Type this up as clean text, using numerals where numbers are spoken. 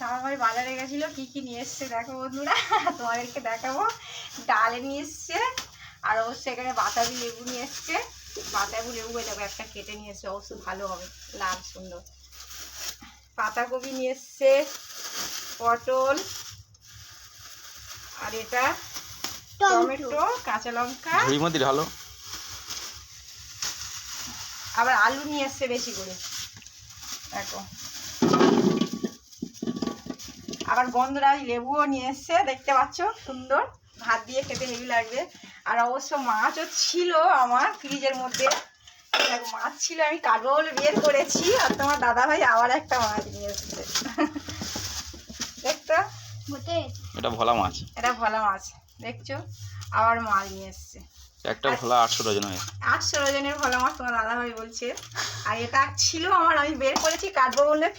আমার ভাই বাজারে গেছিলো, কি কি নিয়ে এসছে দেখো বন্ধুরা, তোমাদেরকে দেখাবো। ডালে নিয়ে এসছে, আর অবশ্য এখানে বাতাবি লেবু নিয়ে এসছে। বাতাবি লেবু দেখো একটা কেটে নিয়ে এসছে, অবশ্য ভালো হবে, লাল সুন্দর। পাতাকপি নিয়ে এসছে, পটল, আর এটা টমেটো, কাঁচা লঙ্কা, ঢালো। আবার আলু নিয়ে এসছে বেশি করে দেখো। আবার গন্ধরাজ লেবুও নিয়ে এসছে, দেখতে পাচ্ছ সুন্দর, ভাত দিয়ে খেতে হেভি লাগবে। আর অবশ্য মাছও ছিল আমার ফ্রিজের মধ্যে, মাছ ছিল, আমি কাটবো বলে বের করেছি, আর তোমার দাদা ভাই আবার একটা মাছ নিয়ে এসছে। দেখতো, এটা ভোলা মাছ, এটা ভোলা মাছ, দেখছো আবার মাছ নিয়ে এসছে। একটা ভোলা 800 ডজন হয়। 800 ডজনের ভোলা মাছ তোমার দাদা ভাই বলছে। আর এটা ছিল আমার, আমি বের করেছি কাটবো বলে